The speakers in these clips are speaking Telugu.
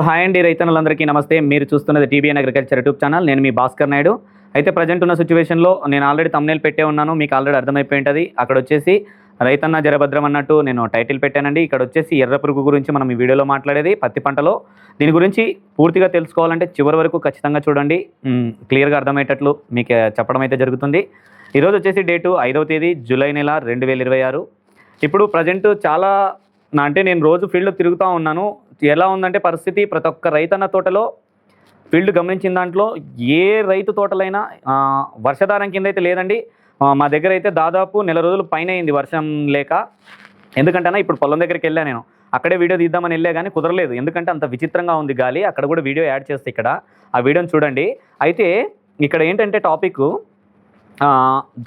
హాయ్ అండి రైతన్నులందరికీ నమస్తే. మీరు చూస్తున్నది టీబీఎన్ అగ్రికల్చర్ యూట్యూబ్ ఛానల్. నేను మీ భాస్కర్ నాయుడు. అయితే ప్రజెంట్ ఉన్న సిచ్యువేషన్లో నేను ఆల్రెడీ థంబ్నెయిల్ పెట్టే ఉన్నాను. మీకు ఆల్రెడీ అర్థమైపోయి ఉంటుంది. అక్కడ వచ్చేసి రైతన్న జరభద్రం అన్నట్టు నేను టైటిల్ పెట్టానండి. ఇక్కడ వచ్చేసి ఎర్ర పురుగు గురించి మనం ఈ వీడియోలో మాట్లాడేది పత్తి పంటలో. దీని గురించి పూర్తిగా తెలుసుకోవాలంటే చివరి వరకు ఖచ్చితంగా చూడండి. క్లియర్గా అర్థమయ్యేటట్లు మీకు చెప్పడం అయితే జరుగుతుంది. ఈరోజు వచ్చేసి డేటు 5వ తేదీ జూలై నెల 2026. ఇప్పుడు ప్రజెంట్ చాలా అంటే నేను రోజు ఫీల్డ్లో తిరుగుతూ ఉన్నాను. ఎలా ఉందంటే పరిస్థితి ప్రతి ఒక్క రైతన్న తోటలో ఫీల్డ్ గమనించిన దాంట్లో ఏ రైతు తోటలైనా వర్షాధారం కింద అయితే లేదండి. మా దగ్గర అయితే దాదాపు నెల రోజులు పైన అయింది వర్షం లేక. ఎందుకంటే ఇప్పుడు పొలం దగ్గరికి వెళ్ళా నేను. అక్కడే వీడియో తీద్దామని వెళ్ళా కానీ కుదరలేదు. ఎందుకంటే అంత విచిత్రంగా ఉంది గాలి. అక్కడ కూడా వీడియో యాడ్ చేస్తే ఇక్కడ ఆ వీడియోని చూడండి. అయితే ఇక్కడ ఏంటంటే టాపిక్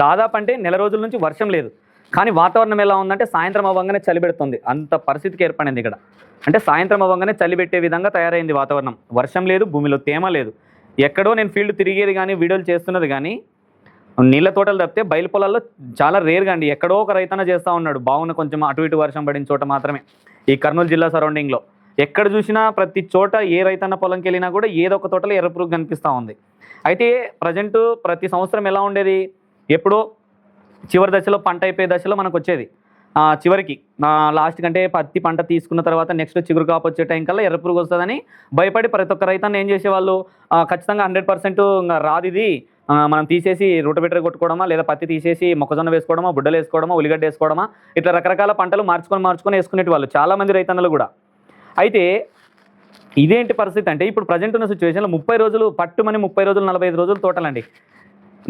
దాదాపు అంటే నెల రోజుల నుంచి వర్షం లేదు. కానీ వాతావరణం ఎలా ఉందంటే సాయంత్రం అవ్వగానే చలి పెడుతుంది. అంత పరిస్థితికి ఏర్పడింది ఇక్కడ. అంటే సాయంత్రం అవ్వగానే చలి పెట్టే విధంగా తయారైంది వాతావరణం. వర్షం లేదు, భూమిలో తేమ లేదు. ఎక్కడో నేను ఫీల్డ్ తిరిగేది కానీ వీడియోలు చేస్తున్నది కానీ నీళ్ళ తోటలు తప్పితే బయలు పొలాల్లో చాలా రేర్గా అండి. ఎక్కడో ఒక రైతన్న చేస్తూ ఉన్నాడు. బాగున్న కొంచెం అటు ఇటు వర్షం పడిన చోట మాత్రమే. ఈ కర్నూలు జిల్లా సరౌండింగ్లో ఎక్కడ చూసినా ప్రతి చోట ఏ రైతన్న పొలంకి వెళ్ళినా కూడా ఏదో ఒక తోటలో ఎర్ర పురుగు కనిపిస్తూ ఉంది. అయితే ప్రజెంట్ ప్రతి సంవత్సరం ఎలా ఉండేది, ఎప్పుడో చివరి దశలో పంట అయిపోయే దశలో మనకు వచ్చేది. చివరికి లాస్ట్ కంటే పత్తి పంట తీసుకున్న తర్వాత నెక్స్ట్ చిగురు కాపు వచ్చే టైం కల్లా ఎర్ర పురుగు వస్తుందని భయపడి ప్రతి ఒక్క రైతన్న ఏం చేసేవాళ్ళు, ఖచ్చితంగా 100% రాదు ఇది, మనం తీసేసి రూటబెటర్ కొట్టుకోవడమా, లేదా పత్తి తీసేసి మొక్కజొన్న వేసుకోవడమా, బుడ్డలు వేసుకోవడమా, ఉల్లిగడ్డ వేసుకోవడమా, ఇట్లా రకరకాల పంటలు మార్చుకొని వేసుకునేటి వాళ్ళు చాలామంది రైతన్నలు కూడా. అయితే ఇదేంటి పరిస్థితి అంటే ఇప్పుడు ప్రజెంట్ ఉన్న సిచ్యువేషన్లో 30 రోజులు పట్టుమని 30 రోజులు 45 రోజులు తోటలండి.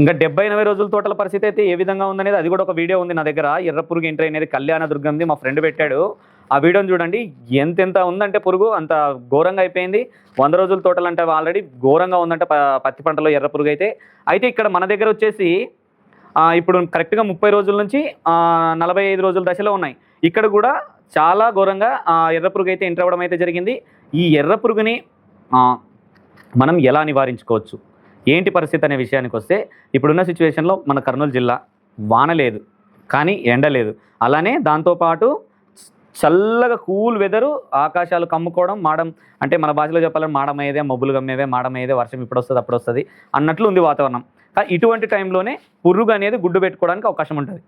ఇంకా 70-80 రోజుల తోటల పరిస్థితి అయితే ఏ విధంగా ఉందనేది అది కూడా ఒక వీడియో ఉంది నా దగ్గర. ఎర్ర పురుగు ఎంట్రీ అనేది కళ్యాణ దుర్గంది, మా ఫ్రెండ్ పెట్టాడు. ఆ వీడియోని చూడండి. ఎంతెంత ఉందంటే పురుగు అంత ఘోరంగా అయిపోయింది. 100 రోజుల తోటలు అంటే ఆల్రెడీ ఘోరంగా ఉందంటే పత్తి పంటలో ఎర్ర పురుగు అయితే ఇక్కడ మన దగ్గర వచ్చేసి ఇప్పుడు కరెక్ట్గా 30 రోజుల నుంచి 45 రోజుల దశలో ఉన్నాయి. ఇక్కడ కూడా చాలా ఘోరంగా ఎర్ర పురుగు అయితే ఎంటర్ అవ్వడం అయితే జరిగింది. ఈ ఎర్ర పురుగుని మనం ఎలా నివారించుకోవచ్చు, ఏంటి పరిస్థితి అనే విషయానికి వస్తే, ఇప్పుడున్న సిచ్యువేషన్లో మన కర్నూలు జిల్లా వాన లేదు కానీ ఎండ లేదు. అలానే దాంతోపాటు చల్లగా కూల్ వెదరు, ఆకాశాలు కమ్ముకోవడం, మాడం అంటే మన భాషలో చెప్పాలంటే మాడమయ్యేదే, మబ్బులు గమ్మేదే, మాడమయ్యేదే, వర్షం ఇప్పుడు వస్తుంది అప్పుడు వస్తుంది అన్నట్లు ఉంది వాతావరణం. ఇటువంటి టైంలోనే పురుగు అనేది గుడ్డు పెట్టుకోవడానికి అవకాశం ఉంటుంది.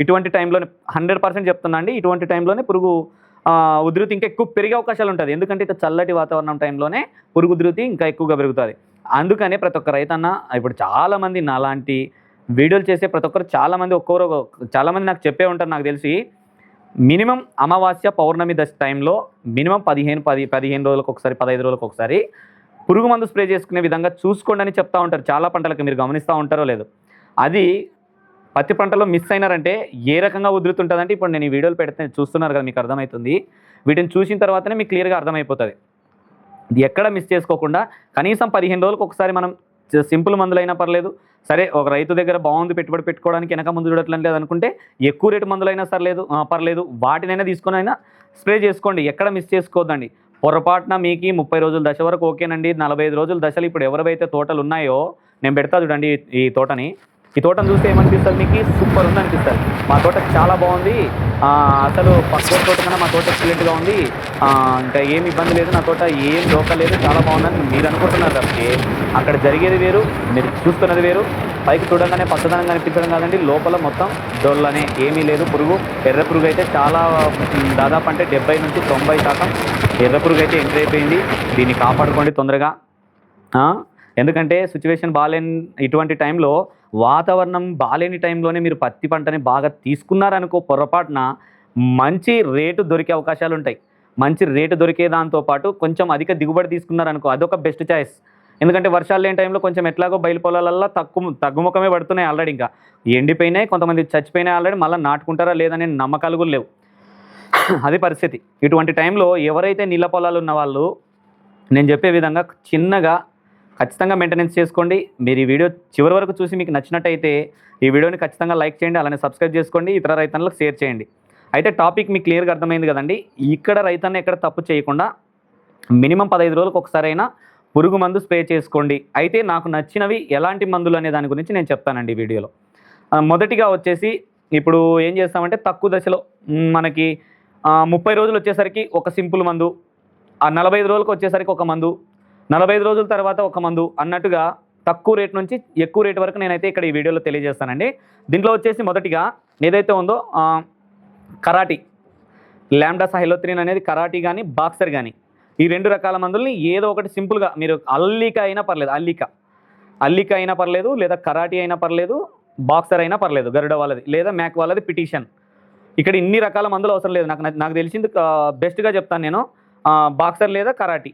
ఇటువంటి టైంలోనే 100% చెప్తున్నా అండి. ఇటువంటి టైంలోనే పురుగు ఉధృతి ఇంకా ఎక్కువ పెరిగే అవకాశాలు ఉంటుంది. ఎందుకంటే ఇట్లా చల్లటి వాతావరణం టైంలోనే పురుగు ఉధృతి ఇంకా ఎక్కువగా పెరుగుతుంది. అందుకనే ప్రతి ఒక్క రైతన్న ఇప్పుడు చాలామంది నాలాంటి వీడియోలు చేసే ప్రతి ఒక్కరు చాలామంది నాకు చెప్పే ఉంటారు. నాకు తెలిసి మినిమం అమావాస్య పౌర్ణమి దశ టైంలో మినిమం 15 రోజులకు ఒకసారి, 15 రోజులకు ఒకసారి పురుగు మందు స్ప్రే చేసుకునే విధంగా చూసుకోండి అని చెప్తూ ఉంటారు. చాలా పంటలకు మీరు గమనిస్తూ ఉంటారో లేదో. అది పత్తి పంటలో మిస్ అయినారంటే ఏ రకంగా ఉధృతుంటుందంటే ఇప్పుడు నేను ఈ వీడియోలు పెడితే చూస్తున్నారు కదా, మీకు అర్థమవుతుంది. వీటిని చూసిన తర్వాతనే మీకు క్లియర్గా అర్థమైపోతుంది. ఇది ఎక్కడ మిస్ చేసుకోకుండా కనీసం 15 రోజులకు ఒకసారి మనం సింపుల్ మందులైనా పర్లేదు, సరే ఒక రైతు దగ్గర బాగుంది పెట్టుబడి పెట్టుకోవడానికి వెనక ముందు చూడట్లేదు లేదు అనుకుంటే ఎక్కువ రేటు మందులైనా పర్లేదు, వాటినైనా తీసుకొని అయినా స్ప్రే చేసుకోండి. ఎక్కడ మిస్ చేసుకోవద్దండి. పొరపాటున మీకు 30 రోజుల దశ వరకు ఓకేనండి. 45 రోజుల దశలు ఇప్పుడు ఎవరైతే తోటలు ఉన్నాయో నేను పెడతా చూడండి. ఈ తోటను చూస్తే ఏమనిపిస్తుంది మీకు, సూపర్ ఉంది అనిపిస్తుంది. మా తోట చాలా బాగుంది, అసలు పక్క తోట కన్నా మా తోట ఎక్సలెంట్గా ఉంది, ఇంకా ఏమి ఇబ్బంది లేదు, నా తోట ఏం దోకలేదు, చాలా బాగుందని మీరు అనుకుంటున్నారు. కాబట్టి అక్కడ జరిగేది వేరు, మీరు చూస్తున్నది వేరు. పైకి చూడగానే పచ్చదనంగా అనిపించడం కాదండి, లోపల మొత్తం డొల్లనే ఏమీ లేదు. ఎర్ర పురుగు అయితే చాలా దాదాపు అంటే 70 నుంచి 90% ఎర్ర పురుగు అయితే ఎంటర్ అయిపోయింది. దీన్ని కాపాడుకోండి తొందరగా. ఎందుకంటే సిచ్యువేషన్ ఇటువంటి టైంలో వాతావరణం బాలేని టైంలోనే మీరు పత్తి పంటని బాగా తీసుకున్నారనుకో, పొరపాటున మంచి రేటు దొరికే అవకాశాలు ఉంటాయి. మంచి రేటు దొరికే దాంతోపాటు కొంచెం అధిక దిగుబడి తీసుకున్నారనుకో, అదొక బెస్ట్ చాయిస్. ఎందుకంటే వర్షాలు లేని టైంలో కొంచెం ఎట్లాగో బయలు పొలాలల్లో తగ్గుముఖమే పడుతున్నాయి. ఆల్రెడీ ఇంకా ఎండిపోయినాయి, కొంతమంది చచ్చిపోయినాయి ఆల్రెడీ. మళ్ళీ నాటుకుంటారా లేదనే నమ్మకాలు కూడా లేవు. అది పరిస్థితి. ఇటువంటి టైంలో ఎవరైతే నీళ్ళ పొలాలు ఉన్న వాళ్ళు నేను చెప్పే విధంగా చిన్నగా ఖచ్చితంగా మెయింటెనెన్స్ చేసుకోండి. మీరు ఈ వీడియో చివరి వరకు చూసి మీకు నచ్చినట్టయితే ఈ వీడియోని ఖచ్చితంగా లైక్ చేయండి, అలానే సబ్స్క్రైబ్ చేసుకోండి, ఇతర రైతన్నులకు షేర్ చేయండి. అయితే టాపిక్ మీకు క్లియర్గా అర్థమైంది కదండి. ఇక్కడ రైతన్న ఎక్కడ తప్పు చేయకుండా మినిమం 15 రోజులకు ఒకసారైనా పురుగు మందు స్ప్రే చేసుకోండి. అయితే నాకు నచ్చినవి ఎలాంటి మందులు అనే దాని గురించి నేను చెప్తానండి ఈ వీడియోలో. మొదటిగా వచ్చేసి ఇప్పుడు ఏం చేస్తామంటే తక్కువ దశలో మనకి 30 రోజులు వచ్చేసరికి ఒక సింపుల్ మందు, ఆ 45 రోజులకు వచ్చేసరికి ఒక మందు, 45 రోజుల తర్వాత ఒక మందు అన్నట్టుగా తక్కువ రేట్ నుంచి ఎక్కువ రేట్ వరకు నేనైతే ఇక్కడ ఈ వీడియోలో తెలియజేస్తానండి. దీంట్లో వచ్చేసి మొదటిగా ఏదైతే ఉందో కరాటీ లాంబ్డా సహైలోత్రిన్ అనేది కరాటీ కానీ బాక్సర్ కానీ ఈ 2 రకాల మందుల్ని ఏదో ఒకటి సింపుల్గా మీరు అల్లిక అయినా పర్లేదు, అల్లిక అయినా పర్లేదు, లేదా కరాటీ అయినా పర్లేదు, బాక్సర్ అయినా పర్లేదు, గరుడ వాళ్ళది లేదా మ్యాక్ వాళ్ళది పిటిషన్. ఇక్కడ ఇన్ని రకాల మందులు అవసరం లేదు. నాకు తెలిసింది బెస్ట్గా చెప్తాను నేను, బాక్సర్ లేదా కరాటీ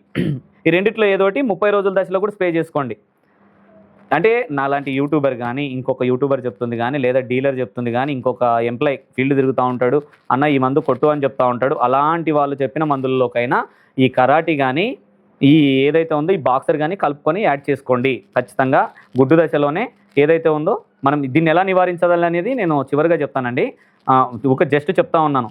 ఈ రెండిట్లో ఏదో ఒకటి 30 రోజుల దశలో కూడా స్ప్రే చేసుకోండి. అంటే నాలాంటి యూట్యూబర్ కానీ ఇంకొక యూట్యూబర్ చెప్తుంది కానీ లేదా డీలర్ చెప్తుంది కానీ ఇంకొక ఎంప్లాయ్ ఫీల్డ్ తిరుగుతూ ఉంటాడు, అన్న ఈ మందు కొట్టు అని చెప్తూ ఉంటాడు. అలాంటి వాళ్ళు చెప్పిన మందుల్లోకైనా ఈ కరాటీ కానీ ఈ ఏదైతే ఉందో ఈ బాక్సర్ కానీ కలుపుకొని యాడ్ చేసుకోండి ఖచ్చితంగా. గుడ్డు దశలోనే ఏదైతే ఉందో మనం దీన్ని ఎలా నివారించాలి అనేది నేను చివరిగా చెప్తానండి. ఒక జస్ట్ చెప్తా ఉన్నాను.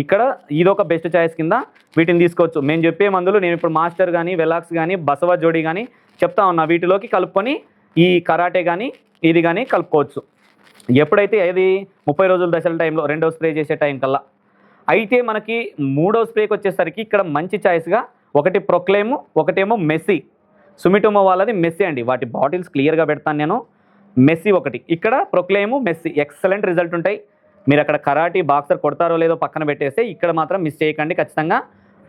ఇక్కడ ఇదొక బెస్ట్ చాయిస్ కింద వీటిని తీసుకోవచ్చు. మేము చెప్పే మందులు నేను ఇప్పుడు మాస్టర్ కానీ వెలాక్స్ కానీ బసవ జోడి కానీ చెప్తా ఉన్నా, వీటిలోకి కలుపుకొని ఈ కరాటే కానీ ఇది కానీ కలుపుకోవచ్చు. ఎప్పుడైతే ఇది 30 రోజుల దశల టైంలో రెండో స్ప్రే చేసే టైం కల్లా. అయితే మనకి మూడో స్ప్రేకి వచ్చేసరికి ఇక్కడ మంచి చాయిస్గా ఒకటి ప్రొక్లేము, ఒకటేమో మెస్సీ. సుమిటోమో వాళ్ళది మెస్సీ అండి. వాటి బాటిల్స్ క్లియర్గా పెడతాను నేను. మెస్సీ ఒకటి, ఇక్కడ ప్రొక్లేము మెస్సీ ఎక్సలెంట్ రిజల్ట్ ఉంటాయి. మీరు అక్కడ కరాటీ బాక్సర్ కొడతారో లేదో పక్కన పెట్టేస్తే ఇక్కడ మాత్రం మిస్ చేయకండి ఖచ్చితంగా.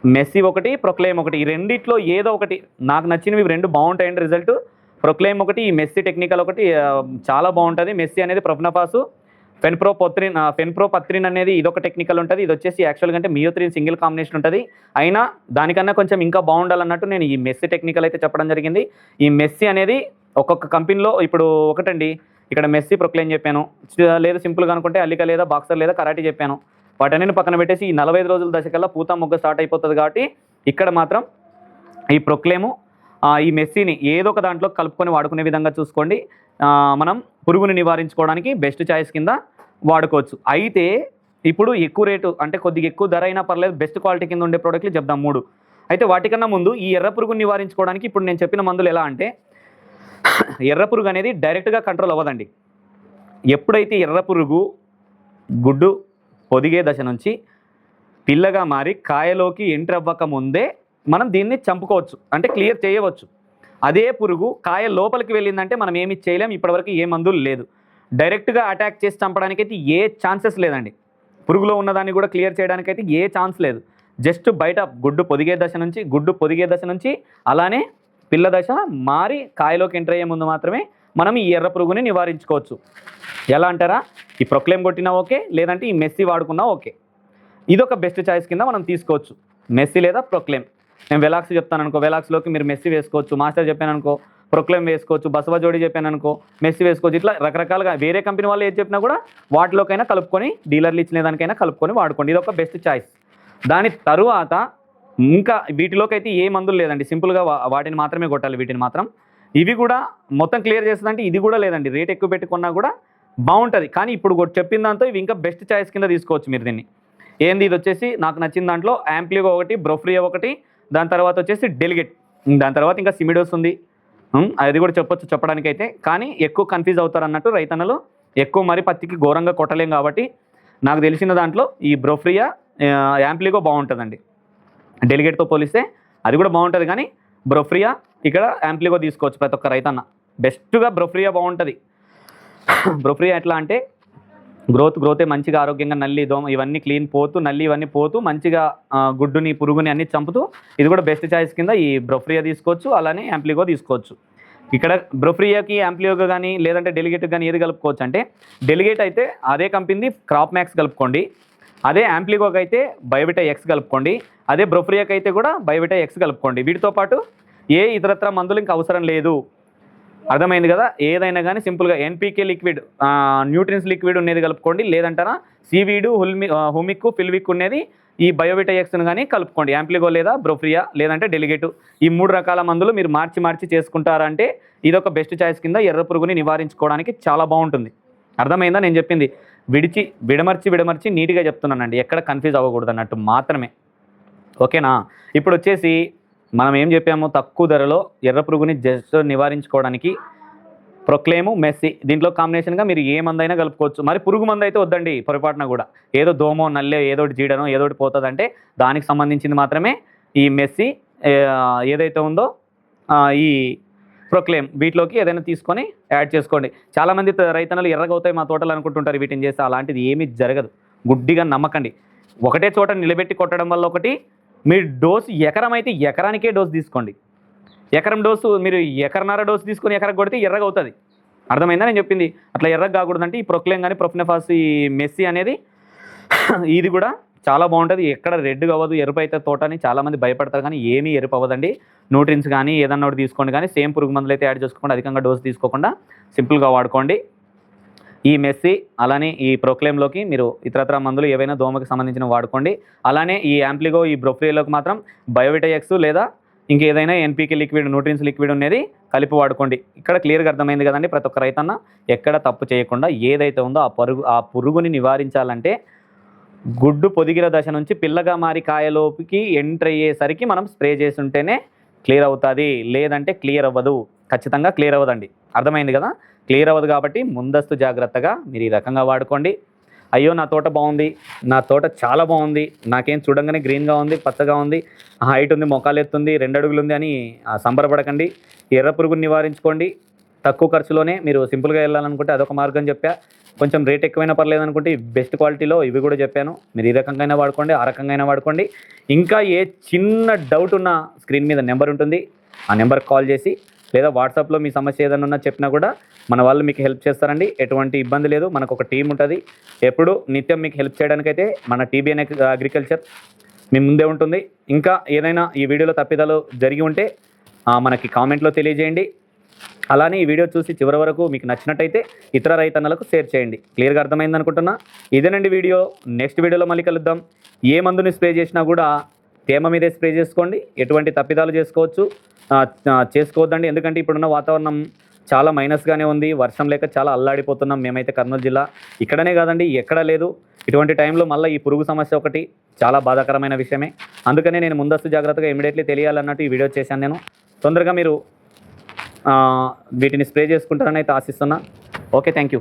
మెస్సీ ఒకటి, ప్రొక్లేమ్ ఒకటి, ఈ రెండిట్లో ఏదో ఒకటి నాకు నచ్చినవి 2 బాగుంటాయండి రిజల్ట్. ప్రొక్లేమ్ ఒకటి, ఈ మెస్సీ టెక్నికల్ ఒకటి చాలా బాగుంటుంది. మెస్సీ అనేది ప్రొఫ్నఫాసు, ఫెన్ప్రోపత్రిన్ అనేది ఇదొక టెక్నికల్ ఉంటుంది. ఇది వచ్చేసి యాక్చువల్గా అంటే మియోత్రిన్ సింగిల్ కాంబినేషన్ ఉంటుంది. అయినా దానికన్నా కొంచెం ఇంకా బాగుండాలన్నట్టు నేను ఈ మెస్సీ టెక్నికల్ అయితే చెప్పడం జరిగింది. ఈ మెస్సీ అనేది ఒక్కొక్క కంపెనీలో ఇప్పుడు ఒకటండి, ఇక్కడ మెస్సీ ప్రొక్లేమ్ చెప్పాను, లేదు సింపుల్గా అనుకుంటే అల్లిక లేదా బాక్సర్ లేదా కరాటీ చెప్పాను. వాటన్నిటిని పక్కన పెట్టేసి ఈ 45 రోజుల దశకల్లా పూత మొగ్గ స్టార్ట్ అయిపోతుంది కాబట్టి ఇక్కడ మాత్రం ఈ ప్రొక్లేము ఈ మెస్సీని ఏదో ఒక దాంట్లో కలుపుకొని వాడుకునే విధంగా చూసుకోండి. మనం పురుగుని నివారించుకోవడానికి బెస్ట్ చాయిస్ కింద వాడుకోవచ్చు. అయితే ఇప్పుడు ఎక్కువ రేటు అంటే కొద్దిగా ఎక్కువ ధర అయినా పర్లేదు, బెస్ట్ క్వాలిటీ కింద ఉండే ప్రోడక్ట్లు చెప్దాం 3. అయితే వాటికన్నా ముందు ఈ ఎర్ర పురుగుని నివారించుకోవడానికి ఇప్పుడు నేను చెప్పిన మందులు ఎలా అంటే, ఎర్ర పురుగు అనేది డైరెక్ట్గా కంట్రోల్ అవ్వదండి. ఎప్పుడైతే ఎర్ర పురుగు గుడ్డు పొదిగే దశ నుంచి పిల్లగా మారి కాయలోకి ఎంటర్ అవ్వక ముందే మనం దీన్ని చంపుకోవచ్చు, అంటే క్లియర్ చేయవచ్చు. అదే పురుగు కాయ లోపలికి వెళ్ళిందంటే మనం ఏమి చేయలేం. ఇప్పటివరకు ఏ మందులు లేదు. డైరెక్ట్గా అటాక్ చేసి చంపడానికైతే ఏ ఛాన్సెస్ లేదండి. పురుగులో ఉన్నదాన్ని కూడా క్లియర్ చేయడానికైతే ఏ ఛాన్స్ లేదు. జస్ట్ బయట గుడ్డు పొదిగే దశ నుంచి అలానే పిల్ల దశ మారి కాయలోకి ఎంటర్ అయ్యే ముందు మాత్రమే మనం ఈ ఎర్ర పురుగుని నివారించుకోవచ్చు. ఎలా అంటారా, ఈ ప్రొక్లేమ్ కొట్టినా ఓకే, లేదంటే ఈ మెస్సీ వాడుకున్నా ఓకే. ఇదొక బెస్ట్ చాయిస్ కింద మనం తీసుకోవచ్చు, మెస్సీ లేదా ప్రొక్లేమ్. నేను వెలాక్స్ చెప్తాను అనుకో, వెలాక్స్లోకి మీరు మెస్సీ వేసుకోవచ్చు. మాస్టర్ చెప్పాను అనుకో ప్రొక్లేమ్ వేసుకోవచ్చు. బసవ జోడి చెప్పాను అనుకో మెస్సీ వేసుకోవచ్చు. ఇట్లా రకరకాలుగా వేరే కంపెనీ వాళ్ళు ఏది చెప్పినా కూడా వాటిలోకైనా కలుపుకొని, డీలర్లు ఇచ్చిన దానికైనా కలుపుకొని వాడుకోండి. ఇది ఒక బెస్ట్ చాయిస్. దాని తరువాత ఇంకా వీటిలోకి అయితే ఏ మందులు లేదండి, సింపుల్గా వాటిని మాత్రమే కొట్టాలి. వీటిని మాత్రం ఇవి కూడా మొత్తం క్లియర్ చేస్తుందంటే ఇది కూడా లేదండి. రేట్ ఎక్కువ పెట్టుకున్నా కూడా బాగుంటుంది. కానీ ఇప్పుడు చెప్పిన దాంతో ఇవి ఇంకా బెస్ట్ చాయిస్ కింద తీసుకోవచ్చు మీరు దీన్ని. ఏంది ఇది వచ్చేసి నాకు నచ్చిన దాంట్లో యాంప్లిగో ఒకటి, బ్రోఫ్రియా ఒకటి, దాని తర్వాత వచ్చేసి డెలిగేట్, దాని తర్వాత ఇంకా సిమిడోస్ ఉంది. అది కూడా చెప్పొచ్చు చెప్పడానికైతే, కానీ ఎక్కువ కన్ఫ్యూజ్ అవుతారు అన్నట్టు రైతన్నలు. ఎక్కువ మరి పత్తికి ఘోరంగా కొట్టలేం కాబట్టి నాకు తెలిసిన దాంట్లో ఈ బ్రోఫ్రియా యాంప్లిగో బాగుంటుందండి. డెలిగేట్తో పోలిస్తే అది కూడా బాగుంటుంది, కానీ బ్రోఫ్రియా ఇక్కడ యాంప్లిగో తీసుకోవచ్చు ప్రతి ఒక్క రైతన్న. బెస్ట్గా బ్రోఫ్రియా బాగుంటుంది. బ్రోఫ్రియా ఎట్లా అంటే గ్రోతే మంచిగా ఆరోగ్యంగా నల్లి దోమ ఇవన్నీ క్లీన్ పోతూ, నల్లి ఇవన్నీ పోతూ మంచిగా గుడ్డుని పురుగుని అన్ని చంపుతూ, ఇది కూడా బెస్ట్ చాయిస్ కింద ఈ బ్రోఫ్రియా తీసుకోవచ్చు. అలానే యాంప్లిగో తీసుకోవచ్చు. ఇక్కడ బ్రోఫ్రియాకి యాంప్లిగో కానీ లేదంటే డెలిగేట్కి కానీ ఏది కలుపుకోవచ్చు అంటే, డెలిగేట్ అయితే అదే కంపెనీ క్రాప్ మ్యాక్స్ కలుపుకోండి, అదే యాంప్లిగోకి అయితే బయోవిటా ఎక్స్ కలుపుకోండి, అదే బ్రోఫ్రియాకి అయితే కూడా బయోవిటా ఎక్స్ కలుపుకోండి. వీటితో పాటు ఏ ఇతరత్ర మందులు ఇంకా అవసరం లేదు. అర్థమైంది కదా. ఏదైనా కానీ సింపుల్గా ఎన్పీకే లిక్విడ్, న్యూట్రియన్స్ లిక్విడ్ ఉండేది కలుపుకోండి, లేదంటారా సీవీడు, హుమిక్, ఫిల్విక్ ఉండేది ఈ బయోవిటా ఎక్స్ను కానీ కలుపుకోండి. యాంప్లిగో లేదా బ్రోఫ్రియా లేదంటే డెలిగేటు, ఈ 3 రకాల మందులు మీరు మార్చి చేసుకుంటారంటే ఇదొక బెస్ట్ చాయిస్ కింద ఎర్ర పురుగుని నివారించుకోవడానికి చాలా బాగుంటుంది. అర్థమైందా నేను చెప్పింది? విడమర్చి నీట్గా చెప్తున్నానండి, ఎక్కడ కన్ఫ్యూజ్ అవ్వకూడదు అన్నట్టు మాత్రమే. ఓకేనా. ఇప్పుడు వచ్చేసి మనం ఏం చెప్పాము, తక్కువ ధరలో ఎర్ర పురుగుని జస్ట్ నివారించుకోవడానికి ప్రొక్లేము, మెస్సీ దీంట్లో కాంబినేషన్గా మీరు ఏ మందైనా కలుపుకోవచ్చు. మరి పురుగు మందు అయితే వద్దండి పొరపాటున కూడా. ఏదో దోమో నల్లే ఏదోటి జీడనో ఏదోటి పోతుందంటే దానికి సంబంధించింది మాత్రమే ఈ మెస్సీ ఏదైతే ఉందో ఈ ప్రొక్లేమ్ వీటిలోకి ఏదైనా తీసుకొని యాడ్ చేసుకోండి. చాలామంది రైతన్నలు ఎర్రగా అవుతాయి మా తోటలు అనుకుంటుంటారు వీటిని చేస్తే. అలాంటిది ఏమీ జరగదు, గుడ్డిగా నమ్మకండి. ఒకటే చోట నిలబెట్టి కొట్టడం వల్ల ఒకటి, మీ డోసు ఎకరం అయితే ఎకరానికే డోసు తీసుకోండి. ఎకరం డోసు మీరు ఎకరన్నర డోసు తీసుకొని ఎకరకు కొడితే ఎర్రగా అవుతుంది. అర్థమైందా నేను చెప్పింది? అట్లా ఎర్రగా కాకూడదంటే ఈ ప్రొక్లేమ్ కానీ ప్రొఫెనఫాస్ ఈ మెస్సీ అనేది ఇది కూడా చాలా బాగుంటుంది. ఎక్కడ రెడ్గా అవ్వదు, ఎరుపు అయితే తోట అని చాలామంది భయపడతారు, కానీ ఏమీ ఎరుపు అవ్వదండి. న్యూట్రిన్స్ కానీ ఏదన్నా ఒకటి తీసుకోండి, కానీ సేమ్ పురుగు మందులు అయితే యాడ్ చేసుకోకుండా అధికంగా డోసు తీసుకోకుండా సింపుల్గా వాడుకోండి. ఈ మెస్సీ అలానే ఈ ప్రొక్లేమ్లోకి మీరు ఇతరత్ర మందులు ఏవైనా దోమకి సంబంధించిన వాడుకోండి. అలానే ఈ యాంప్లిగో ఈ బ్రోఫ్రీలోకి మాత్రం బయోవిటా-ఎక్స్ లేదా ఇంకేదైనా ఎన్పీకే లిక్విడ్ న్యూట్రిన్స్ లిక్విడ్ అనేది కలిపి వాడుకోండి. ఇక్కడ క్లియర్గా అర్థమైంది కదండి. ప్రతి ఒక్క రైతన్న ఎక్కడ తప్పు చేయకుండా ఏదైతే ఉందో ఆ పురుగుని నివారించాలంటే గుడ్డు పొదిగిన దశ నుంచి పిల్లగా మారి కాయలోకి ఎంటర్ అయ్యేసరికి మనం స్ప్రే చేసి ఉంటేనే క్లియర్ అవుతుంది, లేదంటే క్లియర్ అవ్వదు. ఖచ్చితంగా క్లియర్ అవ్వదండి. అర్థమైంది కదా? క్లియర్ అవ్వదు కాబట్టి ముందస్తు జాగ్రత్తగా మీరు ఈ రకంగా వాడుకోండి. అయ్యో నా తోట బాగుంది, నా తోట చాలా బాగుంది, నాకేం చూడంగానే గ్రీన్గా ఉంది, పచ్చగా ఉంది, హైట్ ఉంది, మొక్కలు ఎత్తుంది, 2 అడుగులు ఉంది అని సంబరపడకండి. ఎర్ర పురుగుని నివారించుకోండి. తక్కువ ఖర్చులోనే మీరు సింపుల్గా వెళ్ళాలనుకుంటే అదొక మార్గం చెప్పా. కొంచెం రేట్ ఎక్కువైనా పర్లేదు అనుకుంటే బెస్ట్ క్వాలిటీలో ఇవి కూడా చెప్పాను. మీరు ఈ రకంగా వాడుకోండి, ఆ రకంగా వాడుకోండి. ఇంకా ఏ చిన్న డౌట్ ఉన్నా స్క్రీన్ మీద నెంబర్ ఉంటుంది, ఆ నెంబర్కి కాల్ చేసి లేదా వాట్సాప్లో మీ సమస్య ఏదైనా ఉన్నా చెప్పినా కూడా మన వాళ్ళు మీకు హెల్ప్ చేస్తారండి. ఎటువంటి ఇబ్బంది లేదు. మనకు ఒక టీం ఉంటుంది, ఎప్పుడు నిత్యం మీకు హెల్ప్ చేయడానికైతే మన టీబీఎన్ అగ్రికల్చర్ మీ ముందే ఉంటుంది. ఇంకా ఏదైనా ఈ వీడియోలో తప్పిదాలు జరిగి ఉంటే మనకి కామెంట్లో తెలియజేయండి. అలానే ఈ వీడియో చూసి చివరి వరకు మీకు నచ్చినట్టయితే ఇతర రైతన్నలకు షేర్ చేయండి. క్లియర్గా అర్థమైంది అనుకుంటున్నా. ఇదేనండి వీడియో. నెక్స్ట్ వీడియోలో మళ్ళీ కలుద్దాం. ఏ మందుని స్ప్రే చేసినా కూడా తేమ మీదే స్ప్రే చేసుకోండి. ఎటువంటి తప్పిదాలు చేసుకోవద్దండి. ఎందుకంటే ఇప్పుడున్న వాతావరణం చాలా మైనస్గానే ఉంది. వర్షం లేక చాలా అల్లాడిపోతున్నాం మేమైతే కర్నూలు జిల్లా. ఇక్కడనే కాదండి, ఎక్కడ లేదు. ఇటువంటి టైంలో మళ్ళీ ఈ పురుగు సమస్య ఒకటి చాలా బాధాకరమైన విషయమే. అందుకనే నేను ముందస్తు జాగ్రత్తగా ఇమీడియట్లీ తెలియాలన్నట్టు ఈ వీడియో చేశాను. నేను తొందరగా మీరు వీటిని స్ప్రే చేసుకుంటారని అయితే ఆశిస్తున్నా. Okay, thank you.